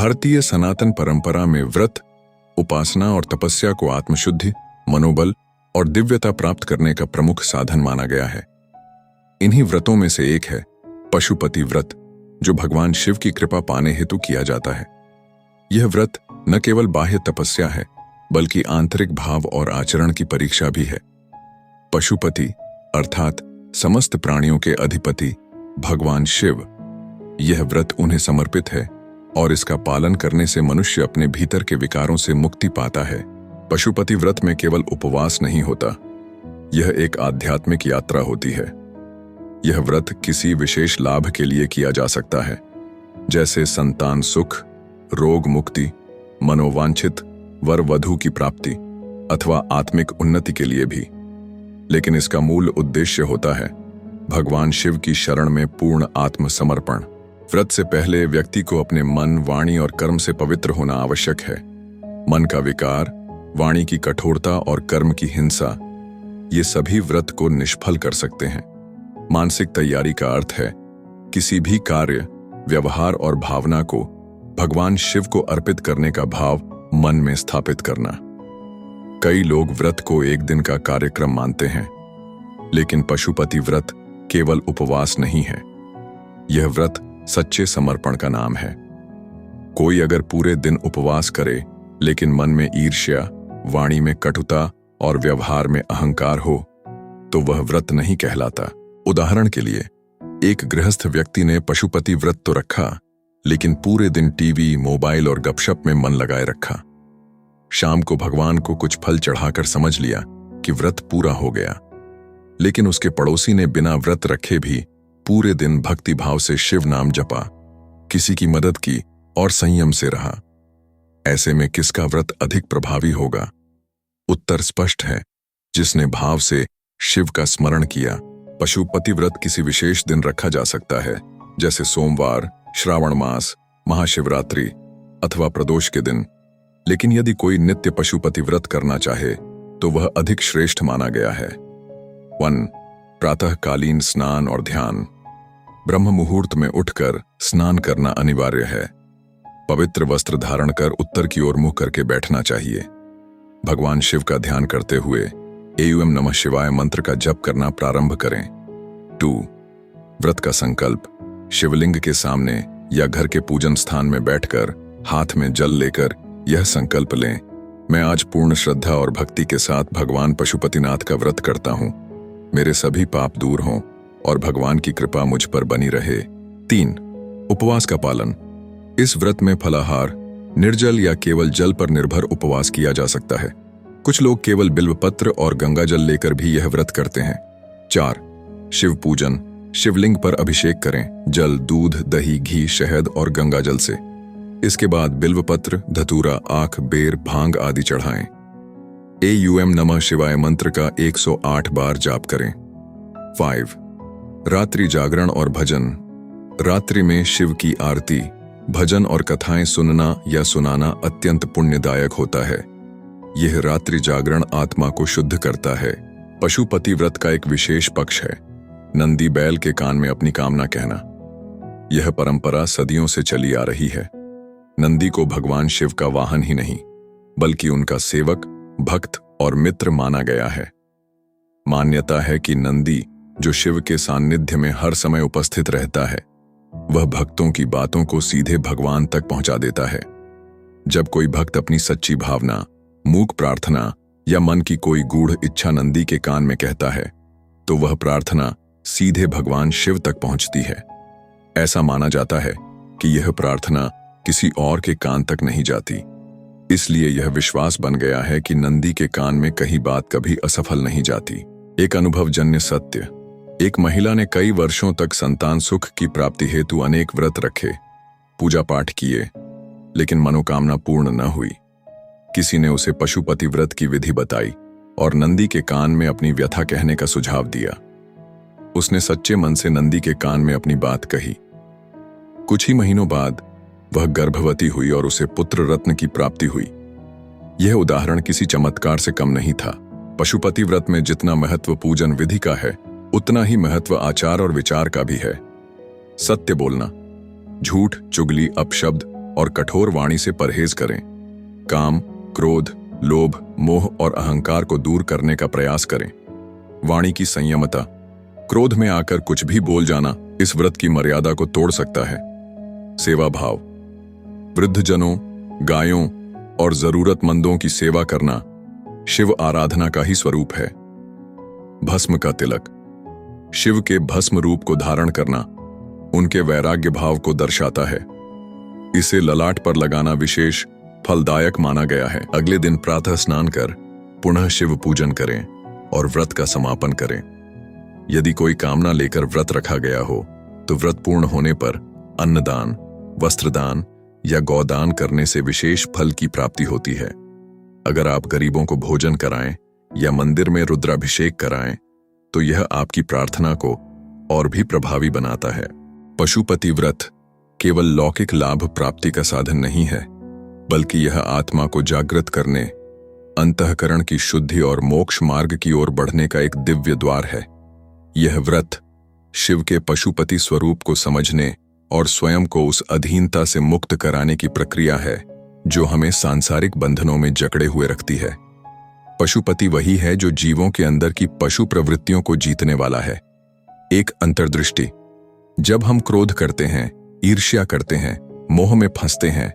भारतीय सनातन परंपरा में व्रत, उपासना और तपस्या को आत्मशुद्धि, मनोबल और दिव्यता प्राप्त करने का प्रमुख साधन माना गया है। इन्हीं व्रतों में से एक है पशुपति व्रत, जो भगवान शिव की कृपा पाने हेतु किया जाता है। यह व्रत न केवल बाह्य तपस्या है, बल्कि आंतरिक भाव और आचरण की परीक्षा भी है। पशुपति अर्थात समस्त प्राणियों के अधिपति भगवान शिव, यह व्रत उन्हें समर्पित है और इसका पालन करने से मनुष्य अपने भीतर के विकारों से मुक्ति पाता है। पशुपति व्रत में केवल उपवास नहीं होता, यह एक आध्यात्मिक यात्रा होती है। यह व्रत किसी विशेष लाभ के लिए किया जा सकता है, जैसे संतान सुख, रोग मुक्ति, मनोवांछित वर वधू की प्राप्ति अथवा आत्मिक उन्नति के लिए भी। लेकिन इसका मूल उद्देश्य होता है भगवान शिव की शरण में पूर्ण आत्मसमर्पण। व्रत से पहले व्यक्ति को अपने मन, वाणी और कर्म से पवित्र होना आवश्यक है। मन का विकार, वाणी की कठोरता और कर्म की हिंसा, ये सभी व्रत को निष्फल कर सकते हैं। मानसिक तैयारी का अर्थ है किसी भी कार्य, व्यवहार और भावना को भगवान शिव को अर्पित करने का भाव मन में स्थापित करना। कई लोग व्रत को एक दिन का कार्यक्रम मानते हैं, लेकिन पशुपति व्रत केवल उपवास नहीं है, यह व्रत सच्चे समर्पण का नाम है। कोई अगर पूरे दिन उपवास करे लेकिन मन में ईर्ष्या, वाणी में कटुता और व्यवहार में अहंकार हो, तो वह व्रत नहीं कहलाता। उदाहरण के लिए, एक गृहस्थ व्यक्ति ने पशुपति व्रत तो रखा, लेकिन पूरे दिन टीवी, मोबाइल और गपशप में मन लगाए रखा। शाम को भगवान को कुछ फल चढ़ाकर समझ लिया कि व्रत पूरा हो गया, लेकिन उसके पड़ोसी ने बिना व्रत रखे भी पूरे दिन भक्ति भाव से शिव नाम जपा, किसी की मदद की और संयम से रहा। ऐसे में किसका व्रत अधिक प्रभावी होगा? उत्तर स्पष्ट है, जिसने भाव से शिव का स्मरण किया। पशुपति व्रत किसी विशेष दिन रखा जा सकता है, जैसे सोमवार, श्रावण मास, महाशिवरात्रि अथवा प्रदोष के दिन। लेकिन यदि कोई नित्य पशुपति व्रत करना चाहे तो वह अधिक श्रेष्ठ माना गया है। 1. प्रातःकालीन स्नान और ध्यान। ब्रह्म मुहूर्त में उठकर स्नान करना अनिवार्य है। पवित्र वस्त्र धारण कर उत्तर की ओर मुंह करके बैठना चाहिए। भगवान शिव का ध्यान करते हुए एओम नमः शिवाय मंत्र का जप करना प्रारंभ करें। 2. व्रत का संकल्प। शिवलिंग के सामने या घर के पूजन स्थान में बैठकर हाथ में जल लेकर यह संकल्प लें, मैं आज पूर्ण श्रद्धा और भक्ति के साथ भगवान पशुपतिनाथ का व्रत करता हूं। मेरे सभी पाप दूर हों और भगवान की कृपा मुझ पर बनी रहे। 3. उपवास का पालन। इस व्रत में फलाहार, निर्जल या केवल जल पर निर्भर उपवास किया जा सकता है। कुछ लोग केवल बिल्वपत्र और गंगा जल लेकर भी यह व्रत करते हैं। 4. शिव पूजन। शिवलिंग पर अभिषेक करें, जल, दूध, दही, घी, शहद और गंगा जल से। इसके बाद बिल्वपत्र, धतूरा, आख, बेर, भांग आदि चढ़ाएं। एओम नमः शिवाय मंत्र का 108 बार जाप करें। 5. रात्रि जागरण और भजन। रात्रि में शिव की आरती, भजन और कथाएं सुनना या सुनाना अत्यंत पुण्यदायक होता है। यह रात्रि जागरण आत्मा को शुद्ध करता है। पशुपति व्रत का एक विशेष पक्ष है नंदी बैल के कान में अपनी कामना कहना। यह परंपरा सदियों से चली आ रही है। नंदी को भगवान शिव का वाहन ही नहीं, बल्कि उनका सेवक, भक्त और मित्र माना गया है। मान्यता है कि नंदी, जो शिव के सान्निध्य में हर समय उपस्थित रहता है, वह भक्तों की बातों को सीधे भगवान तक पहुंचा देता है। जब कोई भक्त अपनी सच्ची भावना, मूक प्रार्थना या मन की कोई गूढ़ इच्छा नंदी के कान में कहता है, तो वह प्रार्थना सीधे भगवान शिव तक पहुंचती है। ऐसा माना जाता है कि यह प्रार्थना किसी और के कान तक नहीं जाती। इसलिए यह विश्वास बन गया है कि नंदी के कान में कहीं बात कभी असफल नहीं जाती। एक अनुभवजन्य सत्य। एक महिला ने कई वर्षों तक संतान सुख की प्राप्ति हेतु अनेक व्रत रखे, पूजा पाठ किए, लेकिन मनोकामना पूर्ण न हुई। किसी ने उसे पशुपति व्रत की विधि बताई और नंदी के कान में अपनी व्यथा कहने का सुझाव दिया। उसने सच्चे मन से नंदी के कान में अपनी बात कही। कुछ ही महीनों बाद वह गर्भवती हुई और उसे पुत्र रत्न की प्राप्ति हुई। यह उदाहरण किसी चमत्कार से कम नहीं था। पशुपति व्रत में जितना महत्व पूजन विधि का है, उतना ही महत्व आचार और विचार का भी है। सत्य बोलना, झूठ, चुगली, अपशब्द और कठोर वाणी से परहेज करें। काम, क्रोध, लोभ, मोह और अहंकार को दूर करने का प्रयास करें। वाणी की संयमता, क्रोध में आकर कुछ भी बोल जाना इस व्रत की मर्यादा को तोड़ सकता है। सेवा भाव, वृद्धजनों, गायों और जरूरतमंदों की सेवा करना शिव आराधना का ही स्वरूप है। भस्म का तिलक, शिव के भस्म रूप को धारण करना उनके वैराग्य भाव को दर्शाता है। इसे ललाट पर लगाना विशेष फलदायक माना गया है। अगले दिन प्रातः स्नान कर पुनः शिव पूजन करें और व्रत का समापन करें। यदि कोई कामना लेकर व्रत रखा गया हो तो व्रत पूर्ण होने पर अन्नदान, वस्त्रदान या गौदान करने से विशेष फल की प्राप्ति होती है। अगर आप गरीबों को भोजन कराएं या मंदिर में रुद्राभिषेक कराएं तो यह आपकी प्रार्थना को और भी प्रभावी बनाता है। पशुपति व्रत केवल लौकिक लाभ प्राप्ति का साधन नहीं है, बल्कि यह आत्मा को जागृत करने, अंतःकरण की शुद्धि और मोक्ष मार्ग की ओर बढ़ने का एक दिव्य द्वार है। यह व्रत शिव के पशुपति स्वरूप को समझने और स्वयं को उस अधीनता से मुक्त कराने की प्रक्रिया है जो हमें सांसारिक बंधनों में जकड़े हुए रखती है। पशुपति वही है जो जीवों के अंदर की पशु प्रवृत्तियों को जीतने वाला है। एक अंतर्दृष्टि, जब हम क्रोध करते हैं, ईर्ष्या करते हैं, मोह में फंसते हैं,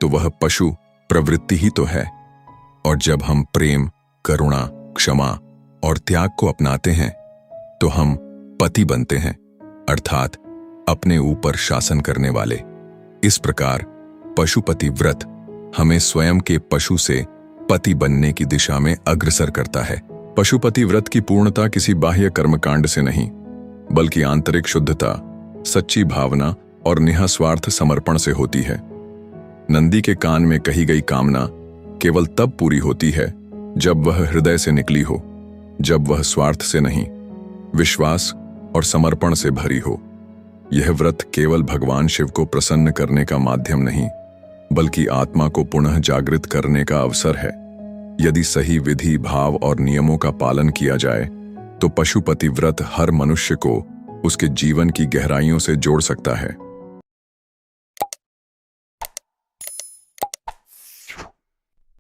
तो वह पशु प्रवृत्ति ही तो है। और जब हम प्रेम, करुणा, क्षमा और त्याग को अपनाते हैं तो हम पति बनते हैं, अर्थात अपने ऊपर शासन करने वाले। इस प्रकार पशुपति व्रत हमें स्वयं के पशु से पति बनने की दिशा में अग्रसर करता है। पशुपति व्रत की पूर्णता किसी बाह्य कर्मकांड से नहीं, बल्कि आंतरिक शुद्धता, सच्ची भावना और निःस्वार्थ समर्पण से होती है। नंदी के कान में कही गई कामना केवल तब पूरी होती है जब वह हृदय से निकली हो, जब वह स्वार्थ से नहीं, विश्वास और समर्पण से भरी हो। यह व्रत केवल भगवान शिव को प्रसन्न करने का माध्यम नहीं, बल्कि आत्मा को पुनः जागृत करने का अवसर है। यदि सही विधि, भाव और नियमों का पालन किया जाए तो पशुपति व्रत हर मनुष्य को उसके जीवन की गहराइयों से जोड़ सकता है।